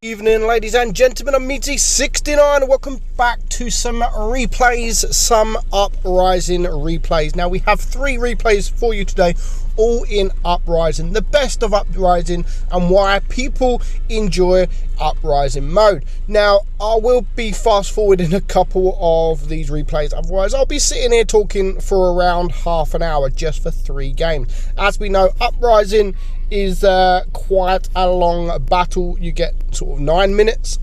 Evening, ladies and gentlemen, I'm meadsy69. Welcome back to some replays, some Uprising replays. Now we have 3 replays for you today, all in Uprising, the best of Uprising and why people enjoy Uprising mode. Now I will be fast forwarding a couple of these replays, otherwise I'll be sitting here talking for around half an hour just for 3 games. As we know, Uprising is quite a long battle. You get sort of 9 minutes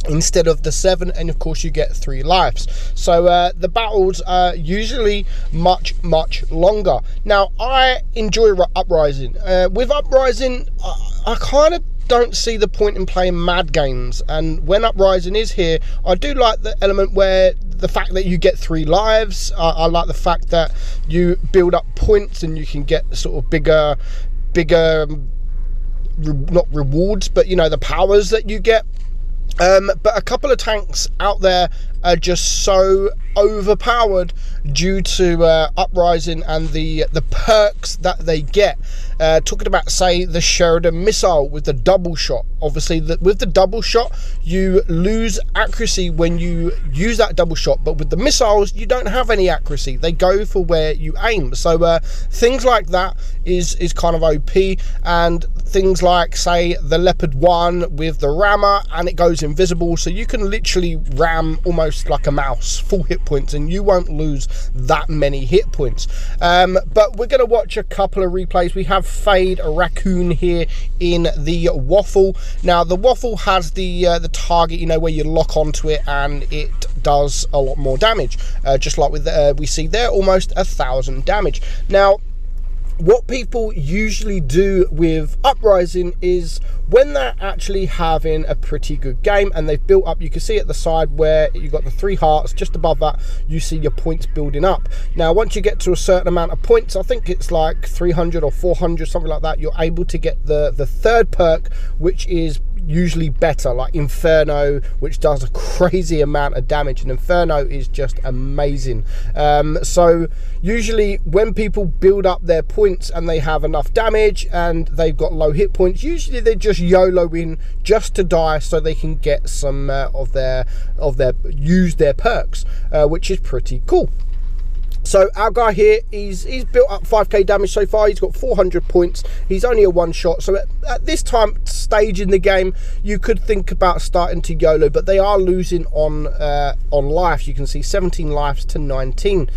instead of the 7, and of course you get 3 lives, so the battles are usually much longer. Now I enjoy Uprising. With Uprising I kind of don't see the point in playing mad games, and when Uprising is here I do like the element where the fact that you get 3 lives. I like the fact that you build up points and you can get sort of bigger not rewards, but you know, the powers that you get. But a couple of tanks out there are just so overpowered due to Uprising and the perks that they get. Talking about, say, the Sheridan missile with the double shot. Obviously with the double shot you lose accuracy when you use that double shot, but with the missiles you don't have any accuracy. They go for where you aim. So things like that is kind of OP, and things like, say, the Leopard 1 with the rammer, and it goes invisible, so you can literally ram almost like a mouse, full hit points, and you won't lose that many hit points. But we're going to watch a couple of replays. We have Fade a Raccoon here in the Waffle. Now the Waffle has the target, you know, where you lock onto it and it does a lot more damage, just like with we see there, almost 1,000 damage. Now what people usually do with Uprising is when they're actually having a pretty good game and they've built up, you can see at the side where you've got the 3 hearts, just above that you see your points building up. Now once you get to a certain amount of points, I think it's like 300 or 400, something like that, you're able to get the 3rd perk, which is usually better, like Inferno, which does a crazy amount of damage, and Inferno is just amazing. So usually when people build up their points and they have enough damage and they've got low hit points, usually they just YOLO in just to die so they can get some use their perks, which is pretty cool. So our guy here, he's built up 5k damage so far. He's got 400 points. He's only a 1 shot. So at this stage in the game, you could think about starting to YOLO, but they are losing on life. You can see 17 lives to 19.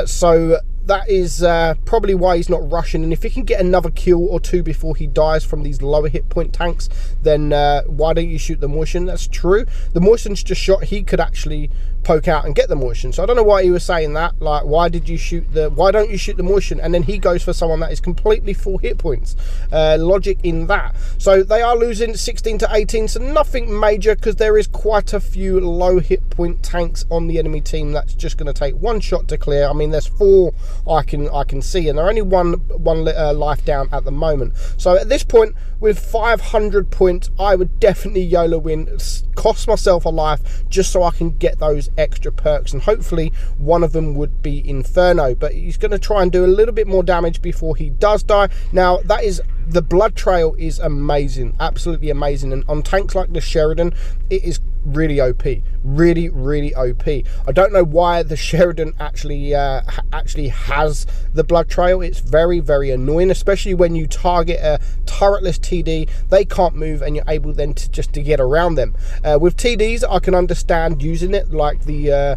So that is probably why he's not rushing, and if he can get another kill or 2 before he dies from these lower hit point tanks, then why don't you shoot the motion? That's true. The motion's just shot. He could actually poke out and get the motion, so I don't know why he was saying that. Like, why don't you shoot the motion? And then he goes for someone that is completely full hit points. Logic in that. So they are losing 16 to 18, so nothing major, because there is quite a few low hit point tanks on the enemy team that's just going to take 1 shot to clear. I mean, there's 4 I can see, and they're only one life down at the moment. So at this point, with 500 points, I would definitely YOLO win, cost myself a life just so I can get those extra perks, and hopefully one of them would be Inferno. But he's going to try and do a little bit more damage before he does die. Now that is, the blood trail is amazing, absolutely amazing, and on tanks like the Sheridan it is really OP, really OP. I don't know why the Sheridan actually has the blood trail. It's very annoying, especially when you target a turretless TD. They can't move and you're able then to get around them. With TDs I can understand using it, like the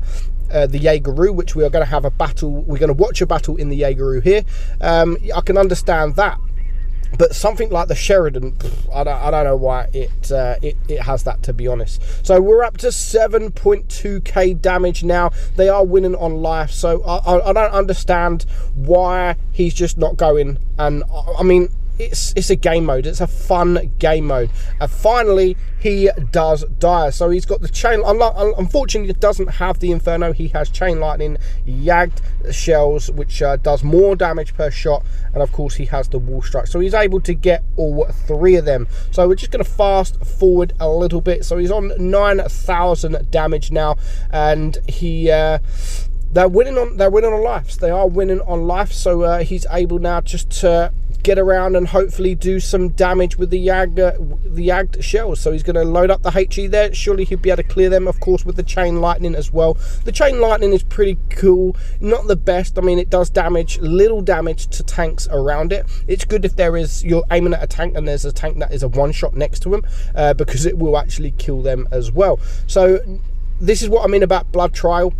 Jaegeru, which we are going to have a battle, we're going to watch a battle in the Jaegeru here. I can understand that. But something like the Sheridan, I don't know why it has that, to be honest. So we're up to 7.2k damage now. They are winning on life, so I don't understand why he's just not going. And I mean, it's a game mode, it's a fun game mode, and finally he does die. So he's got the chain, unfortunately it doesn't have the Inferno. He has chain lightning, yagged shells, which does more damage per shot, and of course he has the wall strike, so he's able to get all 3 of them. So we're just going to fast forward a little bit. So he's on 9,000 damage now, and he they're winning on lives. They are winning on life, so he's able now just to get around and hopefully do some damage with the Yagged shells. So he's going to load up the HE there. Surely he'll be able to clear them, of course, with the chain lightning as well. The chain lightning is pretty cool, not the best. I mean, it does damage, little damage to tanks around it. It's good if you're aiming at a tank and there's a tank that is a one-shot next to him, because it will actually kill them as well. So this is what I mean about Blood Trail.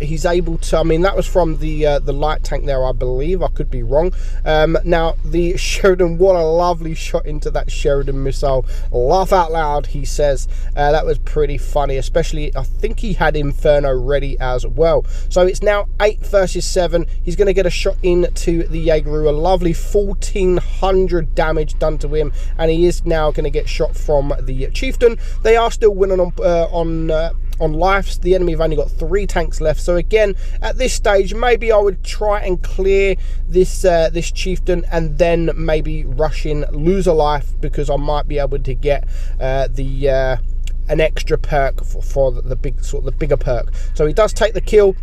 He's able to, I mean, that was from the light tank there, I believe. I could be wrong. Now the Sheridan, what a lovely shot into that Sheridan missile. Laugh out loud, he says. That was pretty funny, especially I think he had Inferno ready as well. So it's now 8 versus 7. He's going to get a shot into the Jaegeru, a lovely 1400 damage done to him, and he is now going to get shot from the Chieftain. They are still winning on lives. The enemy have only got 3 tanks left, so again at this stage maybe I would try and clear this this Chieftain and then maybe rush in, lose a life, because I might be able to get an extra perk for the bigger perk. So he does take the kill.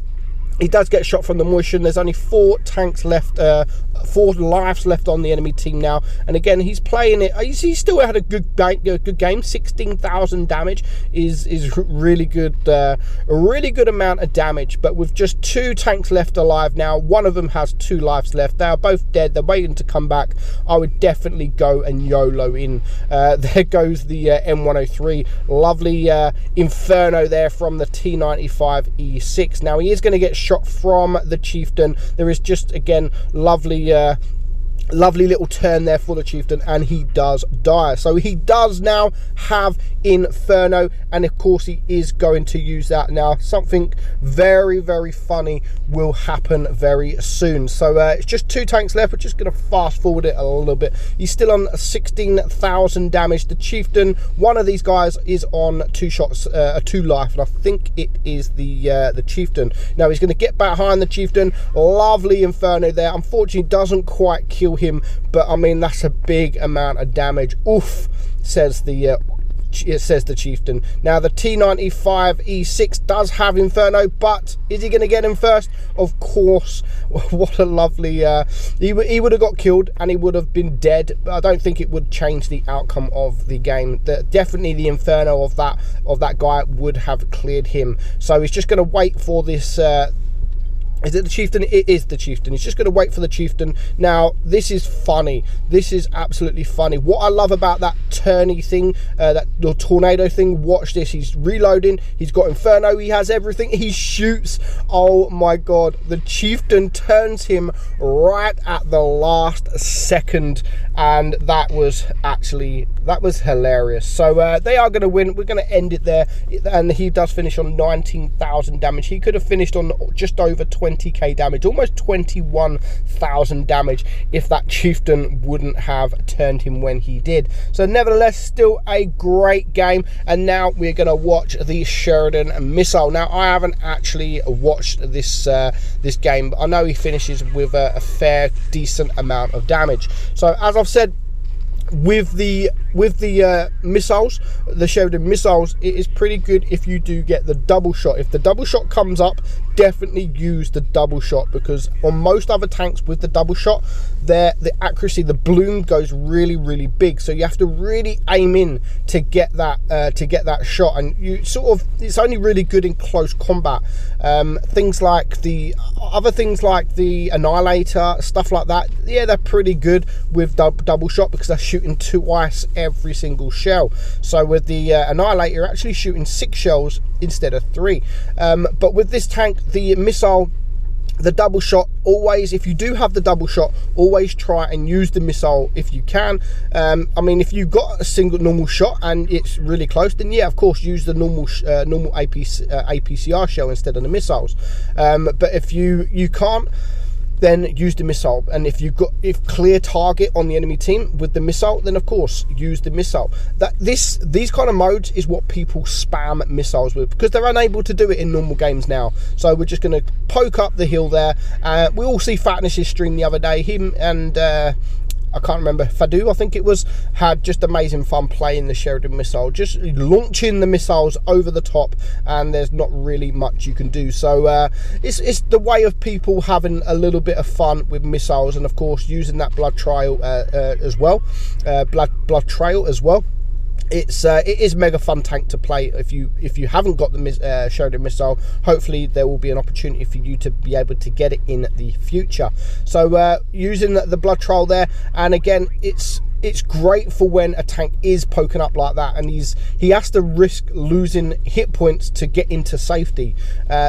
He does get shot from the Moishan. There's only 4 tanks left, 4 lives left on the enemy team now. And again, he's playing it. He still had a good game. 16,000 damage is really good, a really good amount of damage. But with just 2 tanks left alive now, one of them has 2 lives left. They are both dead. They're waiting to come back. I would definitely go and YOLO in. There goes the M103. Lovely Inferno there from the T95E6. Now he is going to get shot from the Chieftain. There is just, again, lovely little turn there for the Chieftain, and he does die. So he does now have Inferno, and of course he is going to use that now. Something very, very funny will happen very soon. So it's just 2 tanks left. We're just going to fast forward it a little bit. He's still on 16,000 damage. The Chieftain, one of these guys, is on 2 shots, 2 life, and I think it is the Chieftain. Now he's going to get behind the Chieftain. Lovely Inferno there. Unfortunately doesn't quite kill him, but I mean, that's a big amount of damage. Oof, says the Chieftain. Now the T95E6 does have Inferno, but is he going to get him first? Of course. What a lovely he would have got killed and he would have been dead, but I don't think it would change the outcome of the game. Definitely the Inferno of that guy would have cleared him. So he's just going to wait for this is it the Chieftain? It is the Chieftain. He's just going to wait for the Chieftain. Now, this is funny. This is absolutely funny. What I love about that turny thing, that the tornado thing, watch this. He's reloading. He's got Inferno. He has everything. He shoots. Oh my God. The Chieftain turns him right at the last second. And that was hilarious. So they are going to win. We're going to end it there. And he does finish on 19,000 damage. He could have finished on just over 20k damage, almost 21,000 damage, if that Chieftain wouldn't have turned him when he did. So nevertheless, still a great game. And now we're going to watch the Sheridan missile. Now I haven't actually watched this this game, but I know he finishes with a fair decent amount of damage. So as I've said, with the missiles, the Sheridan missiles, it is pretty good if you do get the double shot. If the double shot comes up, definitely use the double shot, because on most other tanks with the double shot, the accuracy, the bloom goes really big, so you have to really aim in to get that shot, and you sort of, it's only really good in close combat. Things like the Annihilator, stuff like that, yeah, they're pretty good with double shot because they're shooting twice every single shell. So with the Annihilator, you're actually shooting 6 shells instead of 3. But with this tank, the missile, the double shot, always, if you do have the double shot, always try and use the missile if you can. I mean, if you've got a single normal shot and it's really close, then yeah, of course, use the normal APCR shell instead of the missiles. But if you can't, then use the missile. And if clear target on the enemy team with the missile, then of course use the missile. These kind of modes is what people spam missiles with, because they're unable to do it in normal games now. So we're just going to poke up the hill there. We all see Fatness's stream the other day. Him and I can't remember, Fadu I think it was, had just amazing fun playing the Sheridan missile, just launching the missiles over the top, and there's not really much you can do. So it's the way of people having a little bit of fun with missiles, and of course using that blood trail as well, blood trail as well. It is mega fun tank to play. If you haven't got the Sheridan missile, hopefully there will be an opportunity for you to be able to get it in the future. So using the blood trail there, and again it's great for when a tank is poking up like that, and he has to risk losing hit points to get into safety.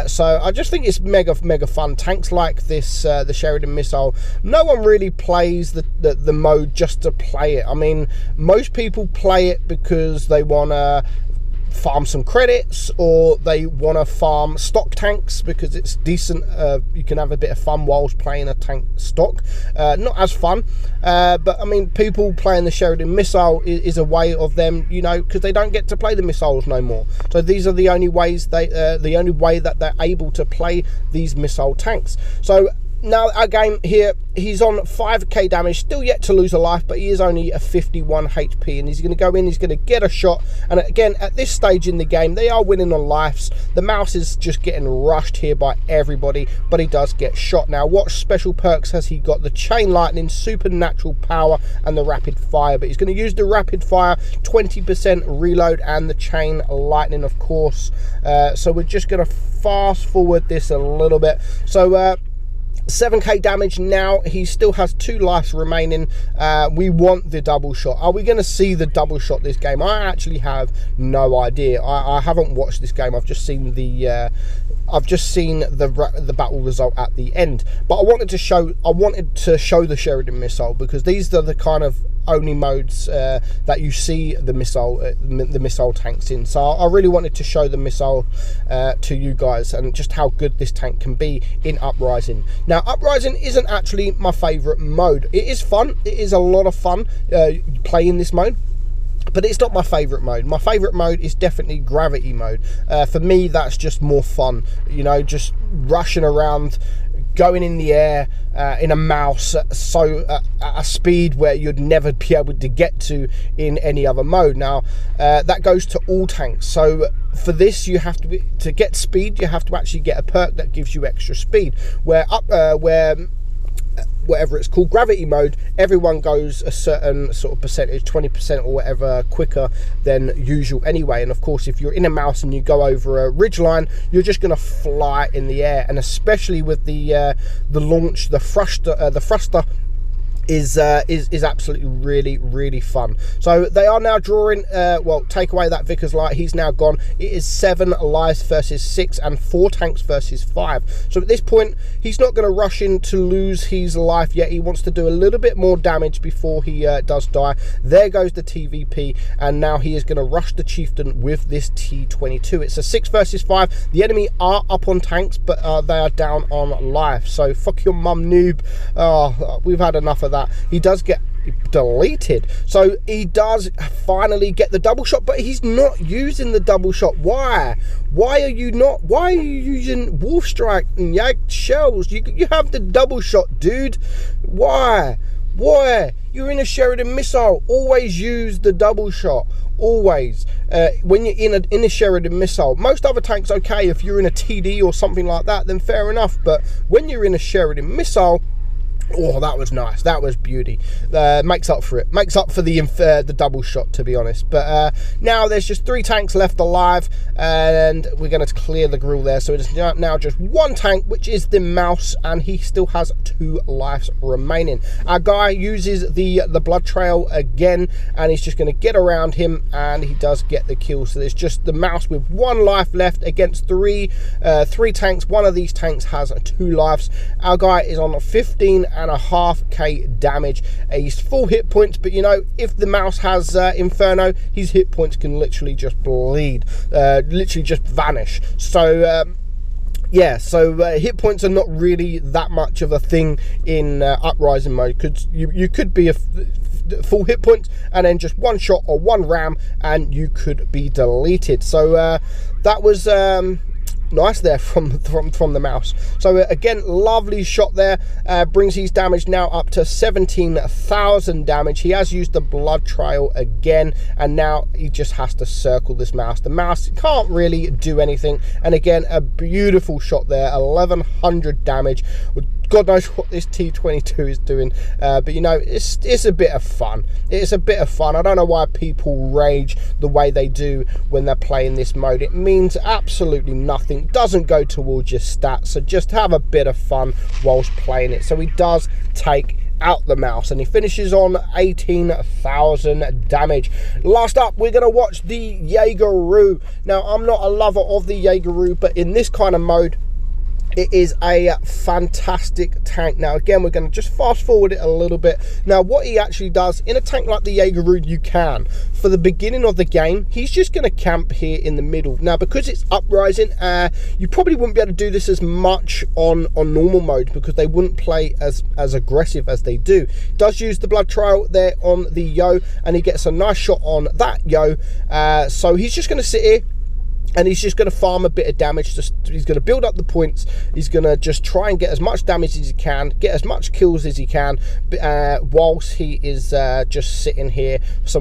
So I just think it's mega fun. Tanks like this, the Sheridan missile, no one really plays the mode just to play it. I mean, most people play it because they want to farm some credits, or they want to farm stock tanks because it's decent. You can have a bit of fun whilst playing a tank stock. Not as fun, but I mean, people playing the Sheridan missile is a way of them, you know, because they don't get to play the missiles no more. So these are the only ways the only way that they're able to play these missile tanks. So now our game here, he's on 5k damage, still yet to lose a life, but he is only a 51 HP, and he's going to go in, he's going to get a shot. And again, at this stage in the game, they are winning on lives. The mouse is just getting rushed here by everybody, but he does get shot. Now, what special perks has he got? The chain lightning, supernatural power, and the rapid fire. But he's going to use the rapid fire, 20% reload, and the chain lightning, of course. So we're just going to fast forward this a little bit. So 7k damage now. He still has 2 lives remaining. We want the double shot. Are we going to see the double shot this game? I actually have no idea. I haven't watched this game. I've just seen the battle result at the end. But I wanted to show the Sheridan missile, because these are the kind of only modes that you see the missile tanks in. So I really wanted to show the missile to you guys, and just how good this tank can be in Uprising. Now, Uprising isn't actually my favorite mode. It is fun. It is a lot of fun playing this mode, but it's not my favorite mode. My favorite mode is definitely gravity mode. For me, that's just more fun, you know, just rushing around, going in the air in a mouse at a speed where you'd never be able to get to in any other mode. Now that goes to all tanks. So for this, you have to get speed, you have to actually get a perk that gives you extra speed. Where whatever it's called, gravity mode, everyone goes a certain sort of percentage, 20% or whatever, quicker than usual anyway. And of course, if you're in a mouse and you go over a ridge line, you're just going to fly in the air. And especially with the launch, the thruster is absolutely really fun. So they are now drawing, well, take away that Vickers light, he's now gone. It is 7 lives versus 6 and 4 tanks versus 5. So at this point, he's not going to rush in to lose his life yet. He wants to do a little bit more damage before he does die. There goes the TVP, and now he is going to rush the chieftain with this T22. It's a 6 versus 5. The enemy are up on tanks, but they are down on life. So fuck your mum, noob. Oh, we've had enough of that. He does get deleted, so he does finally get the double shot, but he's not using the double shot. Why are you using wolf strike and yag shells? You have the double shot, dude. Why you're in a Sheridan missile? Always use the double shot, always. When you're in a Sheridan missile, most other tanks, okay, if you're in a TD or something like that, then fair enough, but when you're in a Sheridan missile, oh, that was nice. That was beauty. Makes up for it. Makes up for the double shot, to be honest. But now there's just 3 tanks left alive, and we're going to clear the grill there. So it's now just 1 tank, which is the mouse, and he still has 2 lives remaining. Our guy uses the blood trail again, and he's just going to get around him, and he does get the kill. So there's just the mouse with 1 life left against 3 tanks. One of these tanks has 2 lives. Our guy is on 15.5k damage. He's full hit points, but you know, if the mouse has Inferno, his hit points can literally just bleed, literally just vanish. So yeah, so hit points are not really that much of a thing in Uprising mode, because you could be a full hit point and then just 1 shot or 1 ram and you could be deleted. So that was nice there from the mouse. So again, lovely shot there. Brings his damage now up to 17,000 damage. He has used the blood trail again, and now he just has to circle this mouse. The mouse can't really do anything, and again, a beautiful shot there, 1100 damage. God knows what this T22 is doing, but you know, it's a bit of fun. It's a bit of fun. I don't know why people rage the way they do when they're playing this mode. It means absolutely nothing, doesn't go towards your stats, so just have a bit of fun whilst playing it. So he does take out the mouse, and he finishes on 18,000 damage. Last up, we're going to watch the Jaegeru. Now, I'm not a lover of the Jaegeru, but in this kind of mode, it is a fantastic tank. Now again, we're going to just fast forward it a little bit. Now what he actually does in a tank like the Jaegeru, you can, for the beginning of the game, he's just going to camp here in the middle. Now because it's uprising, you probably wouldn't be able to do this as much on normal mode, because they wouldn't play as aggressive as they do. He does use the blood trail there on the Yo, and he gets a nice shot on that Yo. So he's just going to sit here, and he's just going to farm a bit of damage. He's going to build up the points. He's going to just try and get as much damage as he can, get as much kills as he can, whilst he is just sitting here,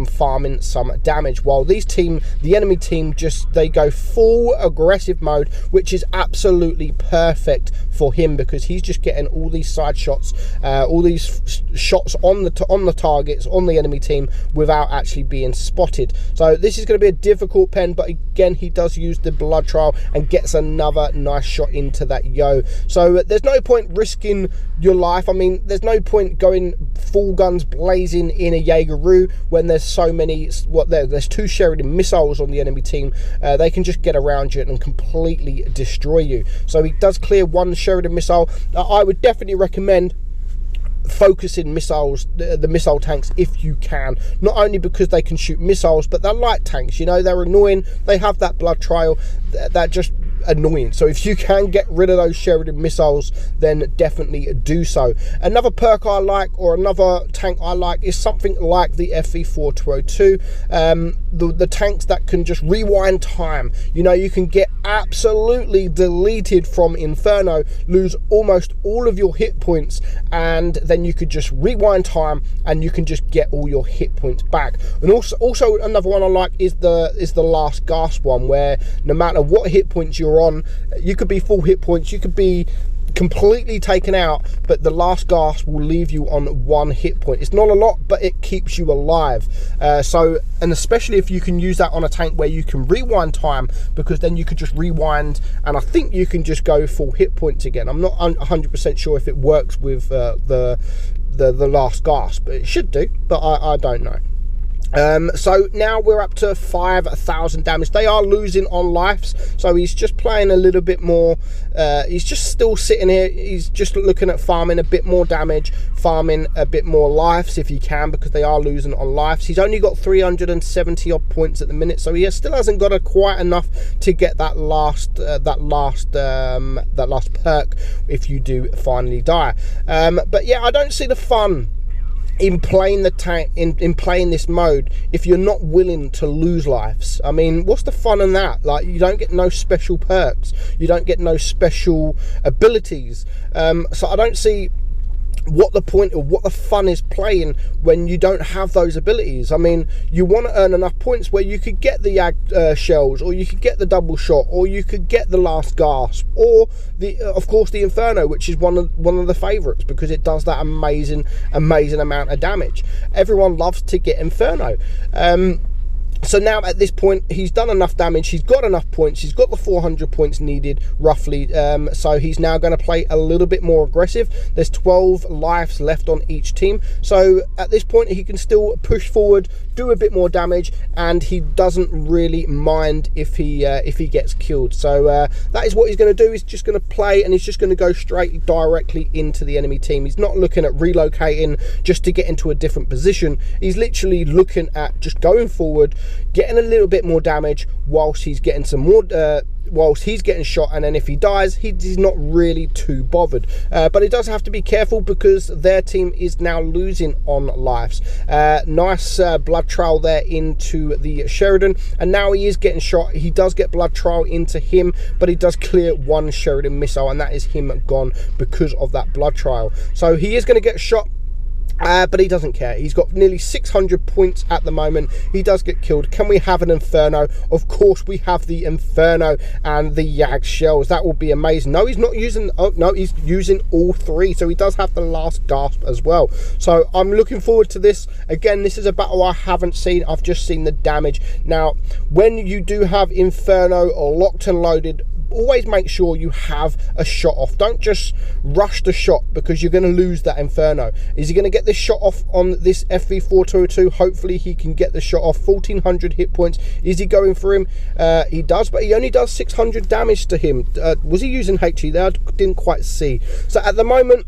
farming some damage. While the enemy team, they go full aggressive mode, which is absolutely perfect for him, because he's just getting all these side shots, all these shots on the targets on the enemy team without actually being spotted. So this is going to be a difficult pen, but again, he does use the blood trail and gets another nice shot into that Yo. So there's no point risking your life. I mean, there's no point going full guns blazing in a Jaegeru when there's so many, there's 2 Sheridan missiles on the enemy team. They can just get around you and completely destroy you. So he does clear 1 Sheridan missile. I would definitely recommend focusing missiles, the missile tanks, if you can, not only because they can shoot missiles, but they're light tanks. You know, they're annoying, they have that blood trail, that just annoying. So if you can get rid of those Sheridan missiles, then definitely do so. Another perk I like, or another tank I like, is something like the FE4202. The tanks that can just rewind time. You know, you can get absolutely deleted from Inferno, lose almost all of your hit points, and then you could just rewind time and you can just get all your hit points back. And also another one I like is the last gasp one, where no matter what hit points you're on, you could be full hit points, you could be completely taken out, but the last gasp will leave you on 1 hit point. It's not a lot, but it keeps you alive. And especially if you can use that on a tank where you can rewind time, because then you could just rewind, and I think you can just go full hit points again. I'm not 100% sure if it works with the last gasp, but it should do, but I don't know. So now we're up to 5,000 damage. They are losing on lives, so he's just playing a little bit more. He's just still sitting here. He's just looking at farming a bit more damage, farming a bit more lives if he can, because they are losing on lives. He's only got 370 odd points at the minute, so he still hasn't got quite enough to get that last perk if you do finally die. But yeah, I don't see the fun in playing the tank, in playing this mode, if you're not willing to lose lives. I mean, what's the fun in that? Like, you don't get no special perks, you don't get no special abilities. So I don't see what the point or what the fun is playing when you don't have those abilities. I mean, you want to earn enough points where you could get the shells, or you could get the double shot, or you could get the last gasp, or of course the Inferno, which is one of the favorites, because it does that amazing amount of damage. Everyone loves to get Inferno. So now at this point, he's done enough damage, he's got enough points, he's got the 400 points needed roughly, so he's now going to play a little bit more aggressive. There's 12 lives left on each team, so at this point he can still push forward, do a bit more damage, and he doesn't really mind if he gets killed. So that is what he's going to do. He's just going to play, and he's just going to go straight directly into the enemy team. He's not looking at relocating just to get into a different position. He's literally looking at just going forward, getting a little bit more damage whilst he's getting some more whilst he's getting shot, and then if he dies, he's not really too bothered. But he does have to be careful because their team is now losing on lives. Nice blood trail there into the Sheridan, and now he is getting shot. He does get blood trail into him, but he does clear one Sheridan missile, and that is him gone because of that blood trail. So he is going to get shot. But he doesn't care. He's got nearly 600 points at the moment. He does get killed. Can we have an Inferno? Of course we have the Inferno and the Yag shells. That will be amazing. No, he's not using... Oh, no, he's using all three. So he does have the last gasp as well. So I'm looking forward to this. Again, this is a battle I haven't seen. I've just seen the damage. Now, when you do have Inferno or locked and loaded, always make sure you have a shot off. Don't just rush the shot because you're going to lose that Inferno. Is he going to get this shot off on this FV4202? Hopefully he can get the shot off. 1400 hit points. Is he going for him? He does, but he only does 600 damage to him. Was he using HE there? I didn't quite see. So at the moment,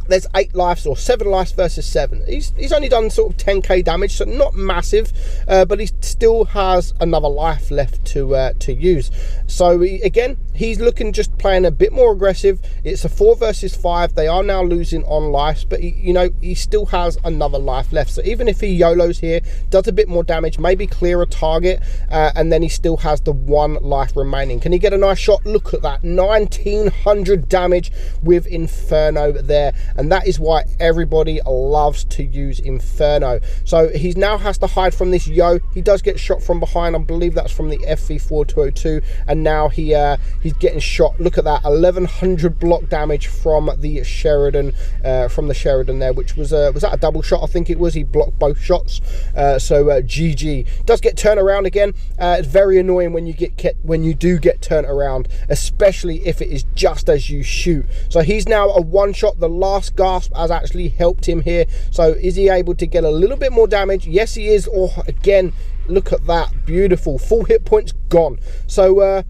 there's 8 lives or 7 lives versus 7. He's only done sort of 10k damage, so not massive, but he still has another life left to use. So again, he's looking just playing a bit more aggressive. It's a 4 versus 5. They are now losing on lives, but he still has another life left. So even if he YOLOs here, does a bit more damage, maybe clear a target, and then he still has the 1 life remaining. Can he get a nice shot? Look at that, 1900 damage with Inferno there. And that is why everybody loves to use Inferno. So he now has to hide from this Yo. He does get shot from behind. I believe that's from the FV4202. And now he's getting shot. Look at that, 1100 block damage from the Sheridan, there, which was that a double shot? I think it was. He blocked both shots. So GG. Does get turned around again. It's very annoying when you do get turned around, especially if it is just as you shoot. So he's now a 1 shot. The last gasp has actually helped him here. So is he able to get a little bit more damage? Yes, he is. Oh, again, look at that, beautiful. Full hit points gone. So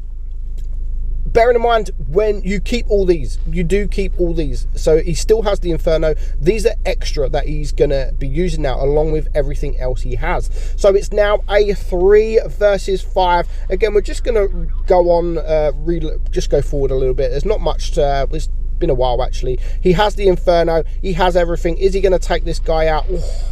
bearing in mind, when you keep all these, you do keep all these. So he still has the Inferno. These are extra that he's going to be using now, along with everything else he has. So it's now a 3 versus 5. Again, we're just going to go on, just go forward a little bit. There's not much it's been a while actually. He has the Inferno. He has everything. Is he going to take this guy out? Oh,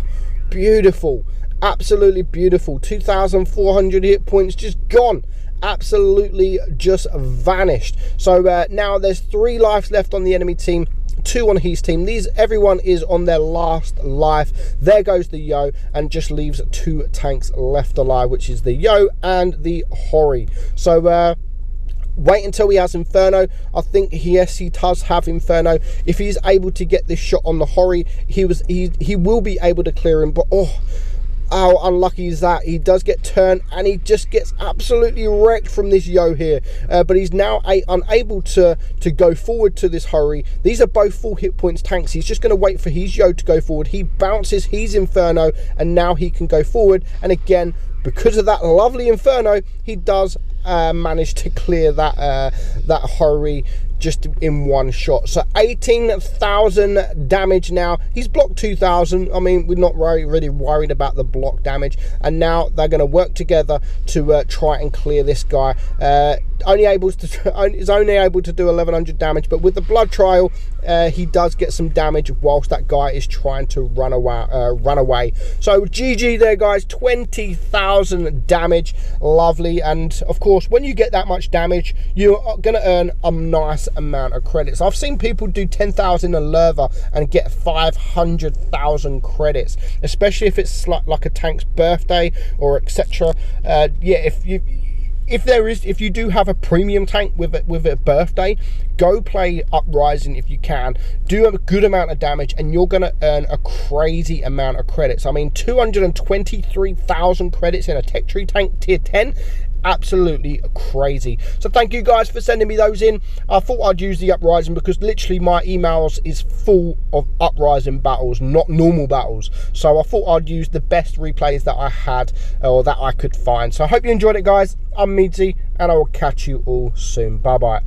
beautiful. Absolutely beautiful. 2400 hit points just gone. Absolutely just vanished. So now there's 3 lives left on the enemy team, 2 on his team. Everyone is on their last life. There goes the Yo, and just leaves 2 tanks left alive, which is the Yo and the Hori. So wait until he has Inferno. I think yes, he does have Inferno. If he's able to get this shot on the Hori, he will be able to clear him. But oh, how unlucky is that? He does get turned, and he just gets absolutely wrecked from this Yo here. But he's now unable to go forward to this Hori. These are both full hit points tanks. He's just going to wait for his Yo to go forward. He bounces his Inferno, and now he can go forward. And again, because of that lovely Inferno, he does manage to clear that Hori just in 1 shot. So 18,000 damage now. He's blocked 2,000. I mean, we're not really worried about the block damage. And now they're going to work together to try and clear this guy. Is only able to do 1,100 damage, but with the blood trial, he does get some damage whilst that guy is trying to run away. So GG there, guys. 20,000 damage. Lovely. And of course, when you get that much damage, you're going to earn a nice amount of credits. I've seen people do 10,000 in Lerva and get 500,000 credits, especially if it's like a tank's birthday or etc. Yeah, if you do have a premium tank with a birthday, go play Uprising if you can. Do a good amount of damage, and you're going to earn a crazy amount of credits. I mean, 223,000 credits in a Tech Tree tank tier 10. Absolutely crazy. So thank you guys for sending me those in. I thought I'd use the Uprising because literally my emails is full of Uprising battles, not normal battles. So I thought I'd use the best replays that I had or that I could find. So I hope you enjoyed it, guys. I'm Meadsy, and I will catch you all soon. Bye bye.